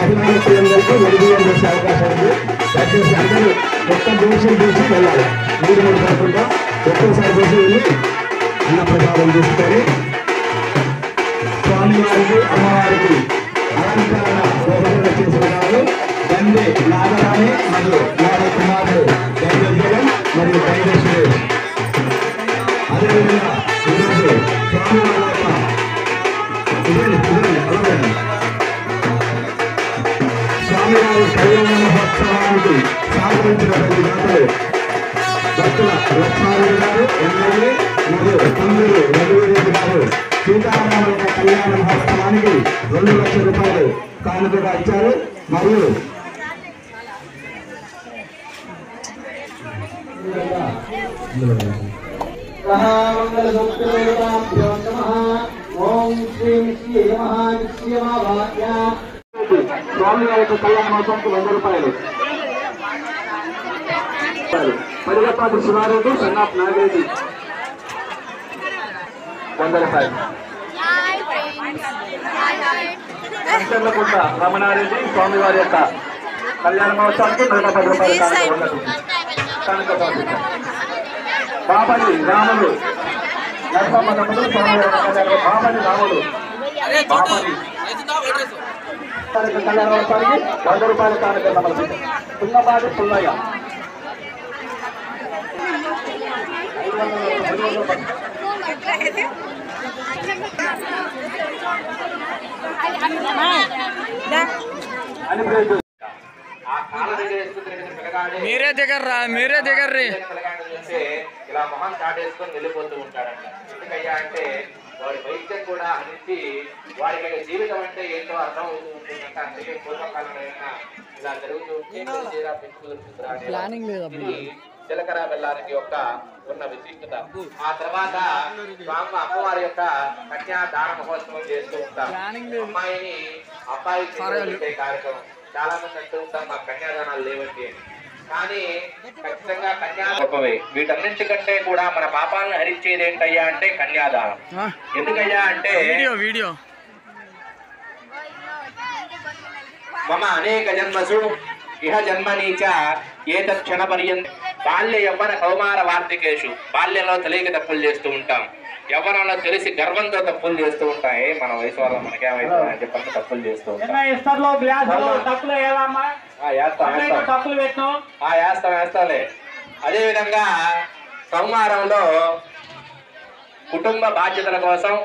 మహిళా వ్యక్తులందరికీ వెలుగుయం చేసే అవకాశం ఉంది. దయచేసి అందరూ ఒక్క దోషం చూసి వెళ్ళాలి. 3 కాకుండా ఒక్కోసారి దోషం వెళ్ళి అన్న ప్రసాదం తీసుకొని స్వామివారికి అమ్మవారికి అలంకరణ బహుమతులు చేసుకున్నారు. తండ్రి నాగరాణి మరియు నాగ కుమారుడు దైవజనం మరియు దైవేశ్వరుడు. అదేవిధంగా ఈరోజు స్వామివారి యొక్క స్వామివారి కళ్యాణ మహోత్సవానికి సహకరించినటువంటి దాతలు భక్తుల లక్ష్మారెడ్డి గారు, ఎమ్మెల్యే మరియు తమ్ముడు రఘువీరెడ్డి గారు సీతారాముల కళ్యాణ మహోత్సవానికి 2 లక్షల రూపాయలు కానుకగా ఇచ్చారు. మరియు స్వామివారి యొక్క కళ్యాణ మహోత్సవానికి 100 రూపాయలు. పరిగపాటి శివారెడ్డి, సన్నాఫ్ నాగరెడ్డి 100 రూపాయలు. రమణారెడ్డి స్వామివారి యొక్క కళ్యాణ మహోత్సవానికి 110 రూపాయలు కానుక. బాబలి రాములు నరసమ్మ తమ్ముడు స్వామివారి బాబలి రాములు బాబలి కళ్యాణ మహోత్సవానికి 100 రూపాయలు కానుక సమర్పించారు. తుంగపాటి పుల్లయ్య మీరే దగ్గర రే ఇలా మొహం చాటేసుకొని వెళ్ళిపోతూ ఉంటాడంట. ఎందుకయ్యా అంటే వాడి వైద్యం కూడా అందించి వాడికి జీవితం అంటే ఏంటో అర్థం అవుతూ ఉంటుందంట. అందుకే పూర్వకాలంలో ఇలా జరుగుతూ ఉంటే చిలకర బెల్లానికి యొక్క ఉన్న విశిష్టత. ఆ తర్వాత స్వామి అమ్మవారి యొక్క కన్యాదాన మహోత్సవం చేస్తూ ఉంటారు. అమ్మాయిని అబ్బాయికి కార్యక్రమం. చాలా మంది అంటూ ఉంటాం మాకు కన్యాదానాలు లేవండి అని. కానీ ఖచ్చితంగా కన్యాదానమే. వీటన్నింటికంటే కూడా మన పాపాలను హరించేది ఏంటయ్యా అంటే కన్యాదానం. ఎందుకయ్యా అంటే వీడియో మమ అనేక జన్మసు ఇహ జన్మనీచ ఏతత్ క్షణ పర్యంత బాల్య యవ్వన కౌమార వార్తికేషు. బాల్యంలో తెలియక తప్పులు చేస్తూ ఉంటాం, యవ్వనంలో తెలిసి గర్వంతో తప్పులు చేస్తూ ఉంటాం. మన వయసు వల్ల మనకేమైతుంది అని చెప్పి తప్పులు చేస్తూ ఉంటాం. వేస్తాంలే. అదేవిధంగా కౌమారంలో కుటుంబ బాధ్యతల కోసం